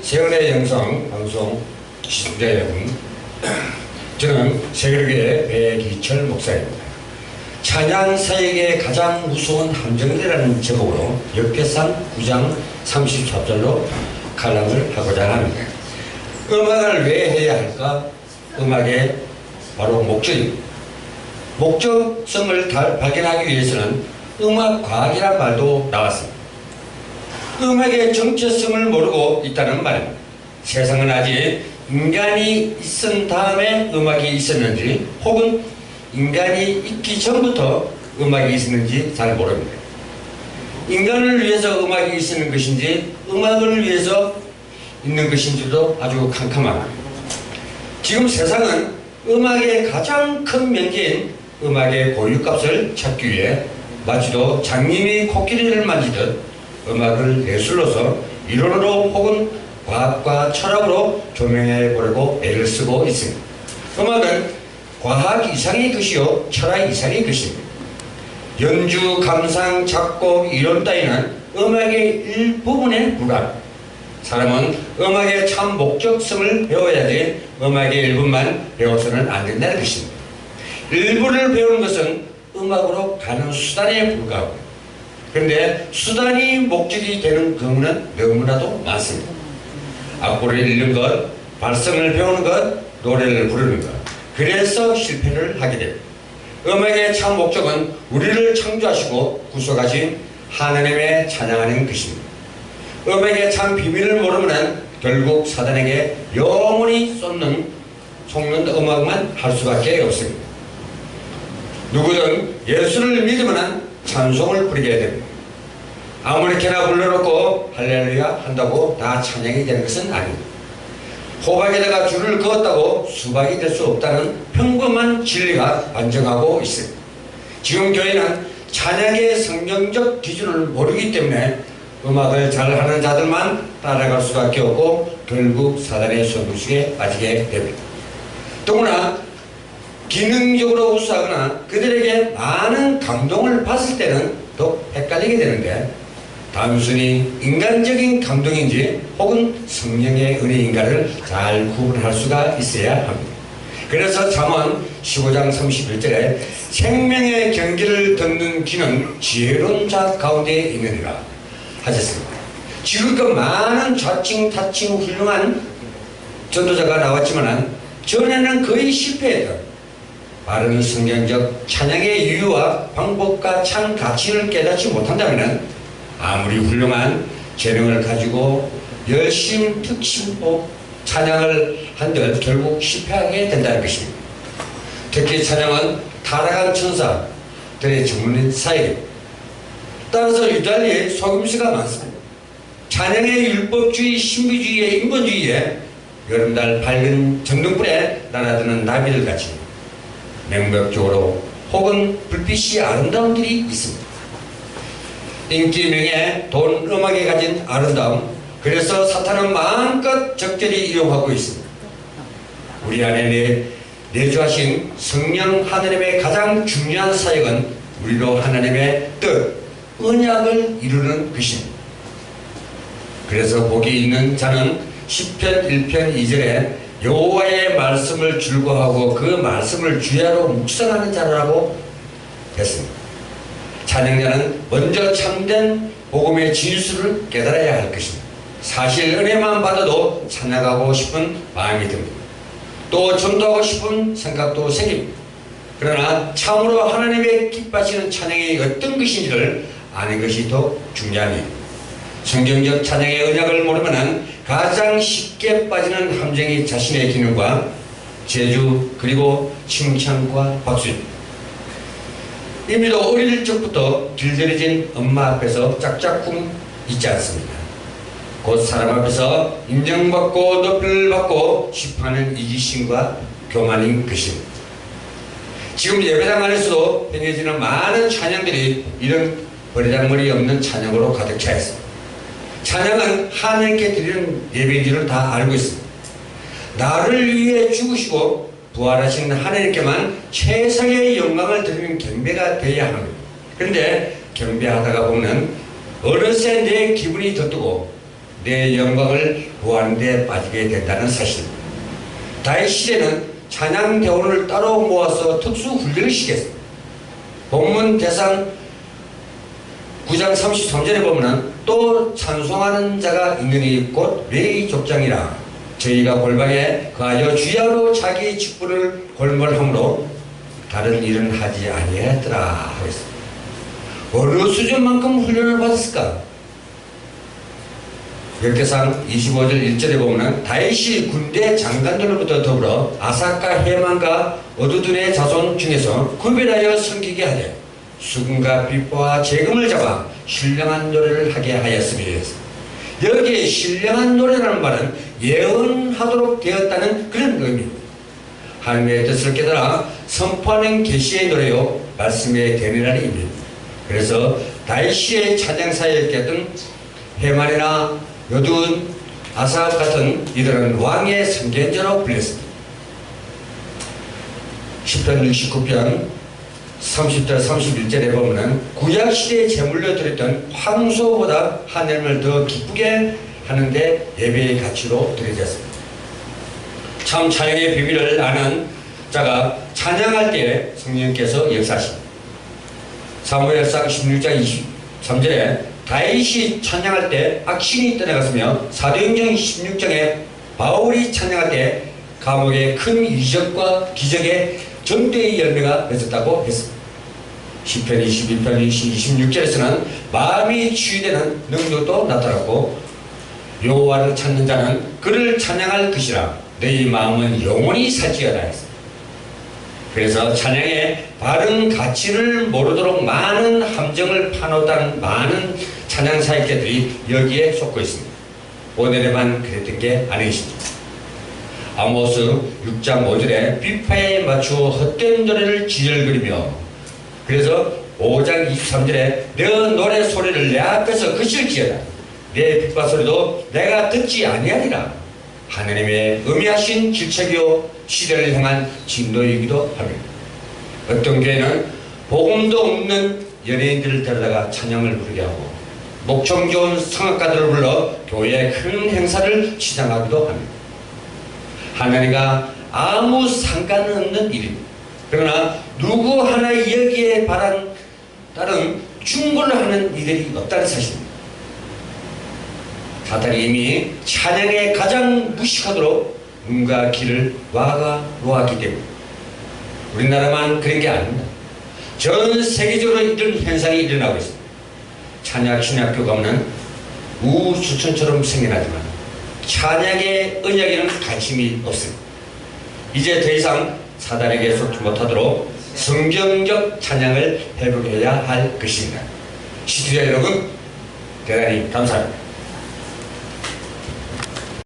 세월의 영성 방송 시청자 여러분, 저는 세월교회 배기철 목사입니다. 찬양 사역의 가장 무서운 함정이라는 제목으로 역대상 9장 34절로 칼럼을 하고자 합니다. 음악을 왜 해야 할까? 음악의 바로 목적입니다. 목적성을 발견하기 위해서는 음악과학이란 말도 나왔습니다. 음악의 정체성을 모르고 있다는 말입니다. 세상은 아직 인간이 있은 다음에 음악이 있었는지 혹은 인간이 있기 전부터 음악이 있었는지 잘 모릅니다. 인간을 위해서 음악이 있는 것인지 음악을 위해서 있는 것인지도 아주 캄캄합니다. 지금 세상은 음악의 가장 큰 명제인 음악의 고유값을 찾기 위해 마치도 장님이 코끼리를 만지듯 음악을 예술로서 이론으로 혹은 과학과 철학으로 조명해 보려고 애를 쓰고 있습니다. 음악은 과학 이상의 것이요 철학 이상의 것입니다. 연주, 감상, 작곡, 이론 따위는 음악의 일부분에 불과합니다. 사람은 음악의 참 목적성을 배워야지 음악의 일부만 배워서는 안 된다는 것입니다. 일부를 배우는 것은 음악으로 가는 수단에 불과하고, 그런데 수단이 목적이 되는 경우는 너무나도 많습니다. 악보를 읽는 것, 발성을 배우는 것, 노래를 부르는 것, 그래서 실패를 하게 됩니다. 음악의 참 목적은 우리를 창조하시고 구속하신 하나님의 찬양하는 것입니다. 음악의 참 비밀을 모르면 결국 사단에게 영원히 속는 음악만 할 수밖에 없습니다. 누구든 예수를 믿으면 찬송을 부르게 됩니다. 아무렇게나 불러놓고 할렐루야 한다고 다 찬양이 되는 것은 아닙니다. 호박에다가 줄을 그었다고 수박이 될 수 없다는 평범한 진리가 반증하고 있습니다. 지금 교회는 찬양의 성경적 기준을 모르기 때문에 음악을 잘하는 자들만 따라갈 수밖에 없고 결국 사단의 속임수에 빠지게 됩니다. 더구나 기능적으로 우수하거나 그들에게 많은 감동을 받을 때는 더 헷갈리게 되는데, 단순히 인간적인 감동인지 혹은 성령의 은혜인가를 잘 구분할 수가 있어야 합니다. 그래서 잠언 15장 31절에 생명의 경기를 듣는 귀는 지혜로운 자 가운데 있느니라 하셨습니다. 지금껏 많은 좌칭 타칭 훌륭한 전도자가 나왔지만 전에는 거의 실패했다. 바른 성경적 찬양의 이유와 방법과 참 가치를 깨닫지 못한다면 아무리 훌륭한 재능을 가지고 열심 특심법 찬양을 한들 결국 실패하게 된다는 것입니다. 특히 찬양은 타락한 천사들의 전문 사역입니다. 따라서 유달리 속임수가 많습니다. 찬양의 율법주의, 신비주의의 인본주의에 여름달 밝은 전등불에 날아드는 나비들 같이 명백적으로 혹은 불빛이 아름다운 들이 있습니다. 인기, 명예, 돈, 음악에 가진 아름다움, 그래서 사탄은 마음껏 적절히 이용하고 있습니다. 우리 안에 내주하신 성령 하나님의 가장 중요한 사역은 우리로 하나님의 뜻, 언약을 이루는 것입니다. 그래서 복이 있는 자는 시편 1편 2절에 여호와의 말씀을 즐거워하고 그 말씀을 주야로 묵상하는 자라고 했습니다. 찬양자는 먼저 참된 복음의 진수를 깨달아야 할 것입니다. 사실 은혜만 받아도 찬양하고 싶은 마음이 듭니다. 또 전도하고 싶은 생각도 생깁니다. 그러나 참으로 하나님의 기뻐하시는 찬양이 어떤 것인지를 아는 것이 더 중요합니다. 성경적 찬양의 언약을 모르면 가장 쉽게 빠지는 함정이 자신의 기능과 제주 그리고 칭찬과 박수입니다. 이미도 어릴 적부터 길들여진 엄마 앞에서 짝짝꿍 있지 않습니다. 곧 사람 앞에서 인정받고 높이를 받고 싶어하는 이기심과 교만인 것입니다. 지금 예배당 안에서도 행해지는 많은 찬양들이 이런 버리장머리 없는 찬양으로 가득 차 있습니다. 찬양은 하나님께 드리는 예배인 줄을 다 알고 있습니다. 나를 위해 죽으시고 부활하신 하나님께만 최상의 영광을 드리는 경배가 되어야 합니다. 그런데 경배하다가 보면 어느새 내 기분이 더 뜨고 내 영광을 구하는 데 빠지게 된다는 사실. 다윗 시대는 찬양 대원을 따로 모아서 특수 훈련을 시켰습니다. 본문 대상 9장 33절에 보면 또 찬송하는 자가 있느니 곧 레위 족장이라 저희가 골방에 거하여 주야로 자기 직분을 골몰함으로 다른 일은 하지 아니하였더라 하였습니다. 어느 수준만큼 훈련을 받았을까? 역대상 25절 1절에 보면 다윗이 군대 장관들로부터 더불어 아삭과 헤만과 어두둔의 자손 중에서 구별하여 섬기게 하되 수금과 빗보와 재금을 잡아 신령한 노래를 하게 하였으니 여기에 신령한 노래라는 말은 예언하도록 되었다는 그런 의미입니다. 하나님의 뜻을 깨달아 선포하는 계시의 노래요 말씀의 대면하는 의미입니다. 그래서 다윗의 찬양사에 있던 헤만이나 여두운 아삭 같은 이들은 왕의 선견자로 불렸습니다. 10편 69편 30절 31절에 보면 구약시대에 제물로 드렸던 황소보다 하나님을 더 기쁘게 하는데 예배의 가치로 드려졌습니다. 참 찬양의 비밀을 아는 자가 찬양할 때 성령께서 역사하십니다. 사무엘상 16장 23절에 다윗이 찬양할 때 악신이 떠나갔으며 사도행전 16장에 바울이 찬양할 때 감옥에 큰 이적과 기적의 전대의 열매가 맺었다고 했습니다. 시편 21편 26절에서는 마음이 치유되는 능력도 나타났고 여호와를 찾는 자는 그를 찬양할 것이라 너희 마음은 영원히 살지어다 했습니다. 그래서 찬양의 바른 가치를 모르도록 많은 함정을 파놓던 많은 찬양 사역자들이 여기에 속고 있습니다. 오늘에만 그랬던 게 아니겠습니다. 아모스 6장 5절에 비파에 맞추어 헛된 노래를 지혈거리며 그래서 5장 23절에 내 노래 소리를 내 앞에서 거칠지어다 내 비파 소리도 내가 듣지 아니하리라 하느님의 음미하신 질책이요 시대를 향한 진도이기도 합니다. 어떤 교회는 복음도 없는 연예인들을 데려다가 찬양을 부르게 하고 목청 좋은 성악가들을 불러 교회의 큰 행사를 시장하기도 합니다. 하나님과 아무 상관없는 일입니다. 그러나 누구 하나 여기에 따른 충고를 하는 이들이 없다는 사실입니다. 사탄이 이미 찬양에 가장 무식하도록 눈과 귀를 놓았기 때문에 우리나라만 그런 게 아닙니다. 전 세계적으로 이런 현상이 일어나고 있습니다. 찬양 신학교 가면 우수천처럼 생겨나지만 찬양의 언약에는 관심이 없습니다. 이제 더 이상 사단에게 속지 못하도록 성경적 찬양을 회복해야 할 것입니다. 시청자 여러분 대단히 감사합니다.